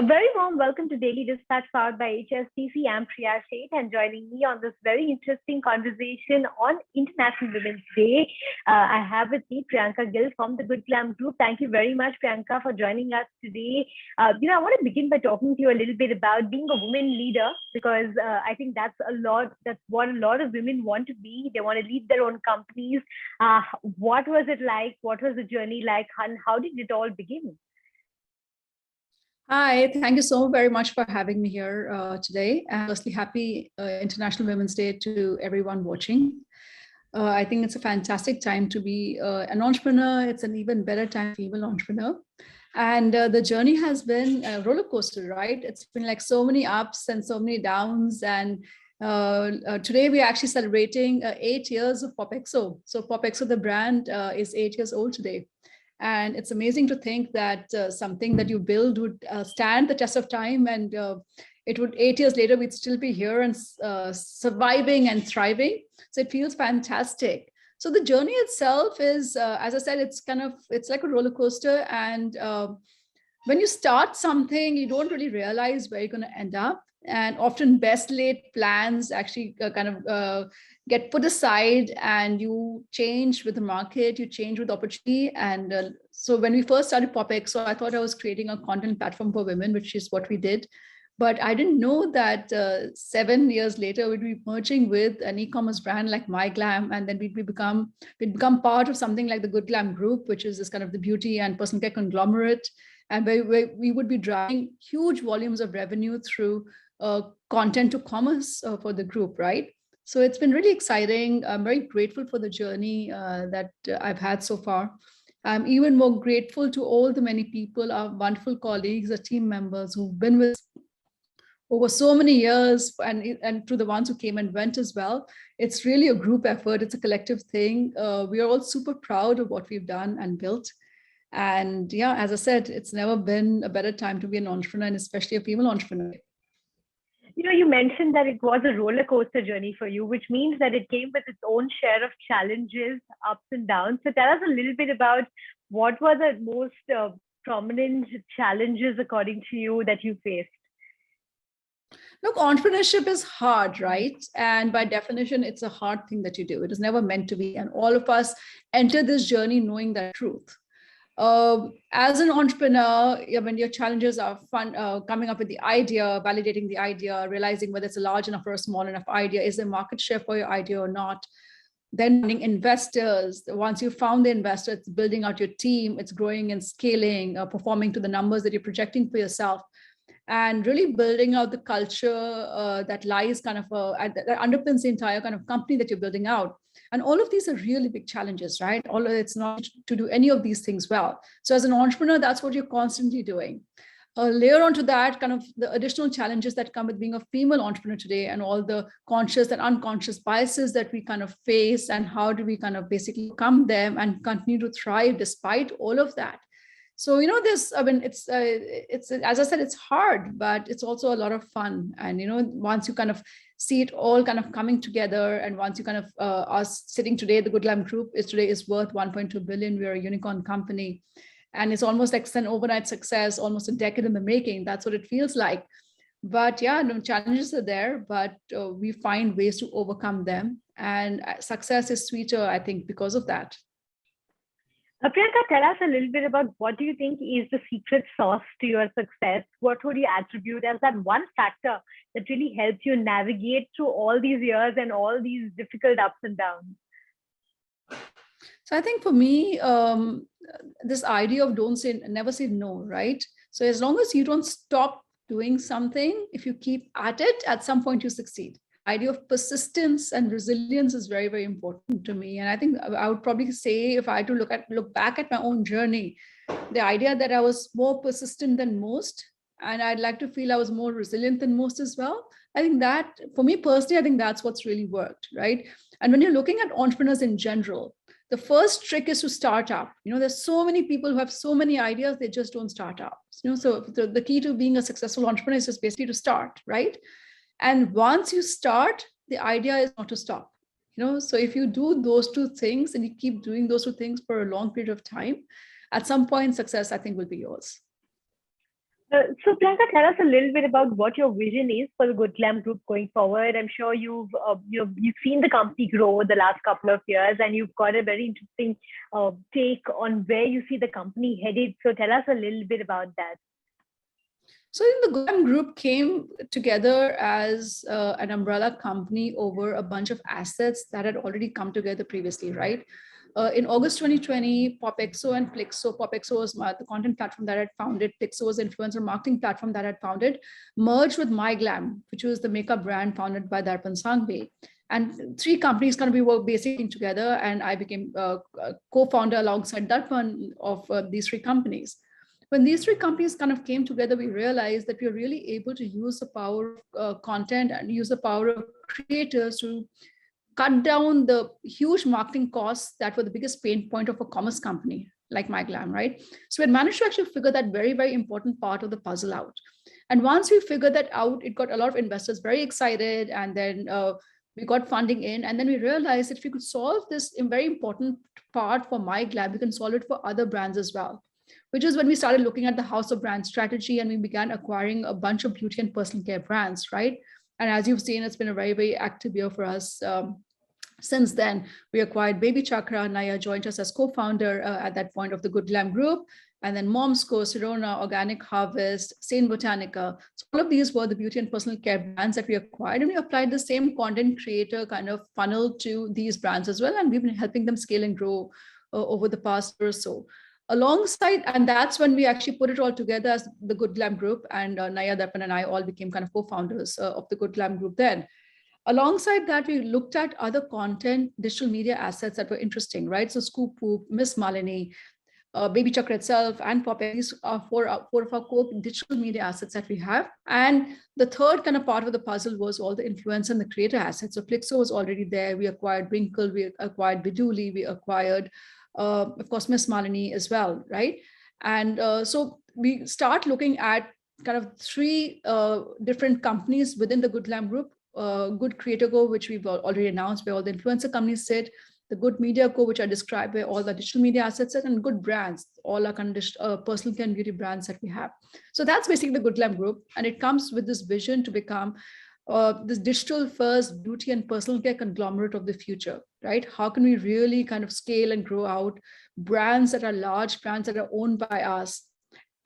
very warm welcome to Daily Dispatch powered by HSBC. I'm Priya Sheth, and joining me on this very interesting conversation on International Women's Day, I have with me Priyanka Gill from the Good Glamm Group. Thank you very much, Priyanka, for joining us today. I want to begin by talking to you a little bit about being a woman leader, because I think that's what a lot of women want to be. They want to lead their own companies. What was it like? What was the journey like? And how did it all begin? Hi, thank you so very much for having me here today. And firstly, happy International Women's Day to everyone watching. I think it's a fantastic time to be an entrepreneur. It's an even better time to be a female entrepreneur. And the journey has been a roller coaster, right? It's been like so many ups and so many downs. And today we're actually celebrating 8 years of PopExo. So PopExo, the brand, is 8 years old today. And it's amazing to think that something that you build would stand the test of time, and it would 8 years later, we'd still be here and surviving and thriving. So it feels fantastic. So the journey itself is, as I said, it's like a roller coaster. And when you start something, you don't really realize where you're going to end up. And often best laid plans actually get put aside, and you change with the market, you change with opportunity. And so when we first started PopExo, I thought I was creating a content platform for women, which is what we did. But I didn't know that 7 years later, we'd be merging with an e-commerce brand like MyGlamm, and then we'd become part of something like the Good Glamm Group, which is this kind of the beauty and personal care conglomerate, and we would be driving huge volumes of revenue through content to commerce for the group, right? So it's been really exciting. I'm very grateful for the journey that I've had so far. I'm even more grateful to all the many people, our wonderful colleagues, our team members who've been with us over so many years, and to the ones who came and went as well. It's really a group effort. It's a collective thing. We are all super proud of what we've done and built. And yeah, as I said, it's never been a better time to be an entrepreneur, and especially a female entrepreneur. You mentioned that it was a roller coaster journey for you, which means that it came with its own share of challenges, ups and downs. So tell us a little bit about what were the most prominent challenges, according to you, that you faced? Look, entrepreneurship is hard, right? And by definition, it's a hard thing that you do. It is never meant to be. And all of us enter this journey knowing that truth. As an entrepreneur, when your challenges are fun, coming up with the idea, validating the idea, realizing whether it's a large enough or a small enough idea, is there market share for your idea or not? Then finding investors. Once you found the investor, it's building out your team, it's growing and scaling, performing to the numbers that you're projecting for yourself, and really building out the culture that lies that underpins the entire kind of company that you're building out. And all of these are really big challenges, right? It's not to do any of these things well. So as an entrepreneur, that's what you're constantly doing. Layer onto that kind of the additional challenges that come with being a female entrepreneur today, and all the conscious and unconscious biases that we kind of face, and how do we kind of basically overcome them and continue to thrive despite all of that. So, it's as I said, it's hard, but it's also a lot of fun. And, once you kind of see it all kind of coming together, and once you kind of us sitting today, the Good Glamm Group is worth 1.2 billion. We're a unicorn company, and it's almost like an overnight success, almost a decade in the making. That's what it feels like. But yeah, no, challenges are there, but we find ways to overcome them. And success is sweeter, I think, because of that. Priyanka, tell us a little bit about what do you think is the secret sauce to your success? What would you attribute as that one factor that really helped you navigate through all these years and all these difficult ups and downs? So I think for me, this idea of never say no, right? So as long as you don't stop doing something, if you keep at it, at some point you succeed. Idea of persistence and resilience is very, very important to me. And I think I would probably say, if I had to look back at my own journey, the idea that I was more persistent than most, and I'd like to feel I was more resilient than most as well. I think that, for me personally, I think that's what's really worked, right? And when you're looking at entrepreneurs in general, the first trick is to start up. There's so many people who have so many ideas, they just don't start up. So the key to being a successful entrepreneur is just basically to start, right? And once you start, the idea is not to stop. So if you do those two things and you keep doing those two things for a long period of time, at some point, success, I think, will be yours. So Priyanka, tell us a little bit about what your vision is for the Good Glamm Group going forward. I'm sure you've seen the company grow the last couple of years, and you've got a very interesting take on where you see the company headed. So tell us a little bit about that. So the Good Glamm Group came together as an umbrella company over a bunch of assets that had already come together previously, right? In August 2020, Popexo and Plixo, Popexo was the content platform that I had founded, Plixo was the influencer marketing platform that I had founded, merged with MyGlamm, which was the makeup brand founded by Darpan Sangbe. And three companies kind of we worked basically together, and I became a co-founder alongside Darpan of these three companies. When these three companies kind of came together, we realized that we are really able to use the power of content and use the power of creators to cut down the huge marketing costs that were the biggest pain point of a commerce company like MyGlamm, right? So we had managed to actually figure that very, very important part of the puzzle out. And once we figured that out, it got a lot of investors very excited. And then we got funding in. And then we realized that if we could solve this very important part for MyGlamm, we can solve it for other brands as well, which is when we started looking at the house of brand strategy and we began acquiring a bunch of beauty and personal care brands, right? And as you've seen, it's been a very, very active year for us. Since then, we acquired Baby Chakra. Naya joined us as co-founder at that point of the Good Glamm Group. And then Momsco, Sirona, Organic Harvest, Saint Botanica. So all of these were the beauty and personal care brands that we acquired. And we applied the same content creator kind of funnel to these brands as well. And we've been helping them scale and grow over the past year or so. Alongside, and that's when we actually put it all together as the Good Glamm Group. And Naya, Darpan, and I all became kind of co-founders of the Good Glamm Group then. Alongside that, we looked at other content, digital media assets that were interesting, right? So Scoop Poop, Miss Malini, Baby Chakra itself, and Popeye, these are four of our core digital media assets that we have. And the third kind of part of the puzzle was all the influencer and the creator assets. So Plixo was already there. We acquired Winkle, we acquired Biduli, we acquired, of course, Miss Malini as well, right? And so we start looking at kind of three different companies within the Good Glamm Group. Good Creator Co, which we've already announced, where all the influencer companies sit, the Good Media Co, which I described, where all the digital media assets sit, and Good Brands, all our kind of personal care and beauty brands that we have. So that's basically the Good Glamm Group, and it comes with this vision to become this digital first beauty and personal care conglomerate of the future, right? How can we really kind of scale and grow out brands that are large, brands that are owned by us,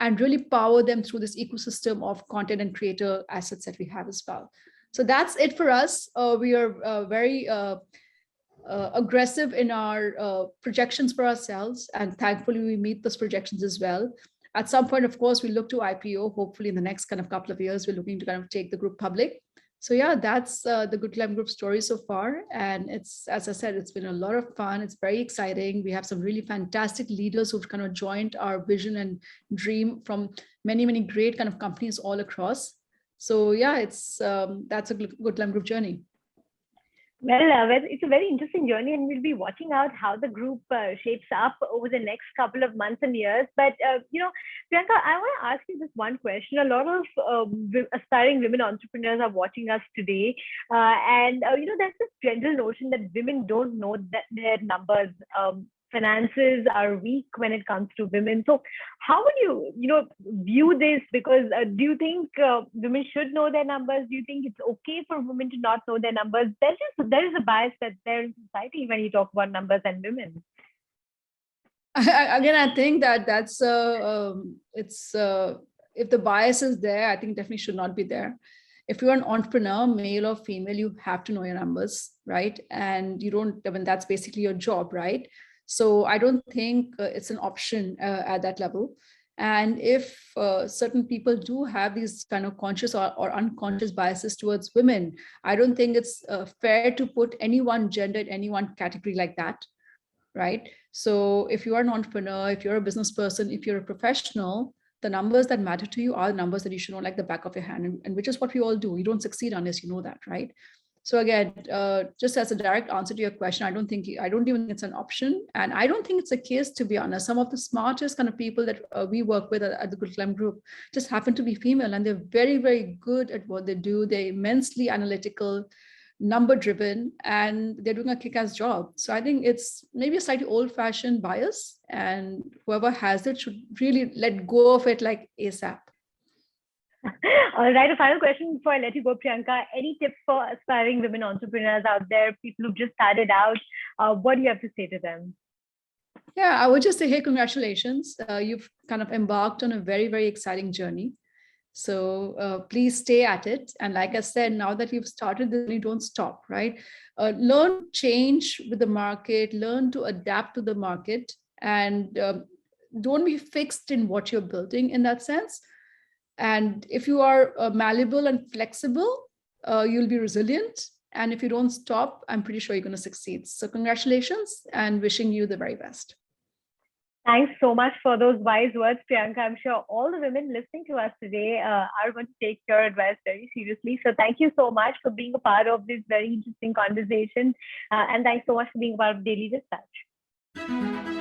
and really power them through this ecosystem of content and creator assets that we have as well. So that's it for us. We are very aggressive in our projections for ourselves, and thankfully we meet those projections as well. At some point, of course, we look to IPO. Hopefully in the next kind of couple of years, we're looking to kind of take the group public. So yeah, that's the Good Glamm Group story so far. And it's, as I said, it's been a lot of fun. It's very exciting. We have some really fantastic leaders who've kind of joined our vision and dream from many, many great kind of companies all across. So yeah, it's that's a Good Glamm Group journey. Well, it's a very interesting journey, and we'll be watching out how the group shapes up over the next couple of months and years. But Priyanka, I want to ask you this one question. A lot of aspiring women entrepreneurs are watching us today, and there's this general notion that women don't know that their numbers. Finances are weak when it comes to women. So how would you view this? Because do you think women should know their numbers? Do you think it's okay for women to not know their numbers? There is a bias that's there in society when you talk about numbers and women. Again, I think that's if the bias is there, I think definitely should not be there. If you're an entrepreneur, male or female, you have to know your numbers, right? And you don't, I mean, that's basically your job, right? So I don't think it's an option at that level. And if certain people do have these kind of conscious or unconscious biases towards women, I don't think it's fair to put any one gender in any one category like that, right? So if you are an entrepreneur, if you're a business person, if you're a professional, the numbers that matter to you are the numbers that you should know like the back of your hand, and which is what we all do. You don't succeed unless you know that, right? So again, just as a direct answer to your question, I don't even think it's an option. And I don't think it's a case, to be honest. Some of the smartest kind of people that we work with at the Good Glamm Group just happen to be female, and they're very, very good at what they do. They're immensely analytical, number driven, and they're doing a kick-ass job. So I think it's maybe a slightly old-fashioned bias, and whoever has it should really let go of it like ASAP. All right, a final question before I let you go, Priyanka. Any tips for aspiring women entrepreneurs out there, people who've just started out? What do you have to say to them? Yeah, I would just say, hey, congratulations. You've kind of embarked on a very, very exciting journey. So please stay at it. And like I said, now that you've started this, you don't stop, right? Learn to change with the market, learn to adapt to the market, and don't be fixed in what you're building in that sense. And if you are malleable and flexible, you'll be resilient. And if you don't stop, I'm pretty sure you're going to succeed. So congratulations and wishing you the very best. Thanks so much for those wise words, Priyanka. I'm sure all the women listening to us today are going to take your advice very seriously. So thank you so much for being a part of this very interesting conversation. And thanks so much for being a part of Daily Dispatch.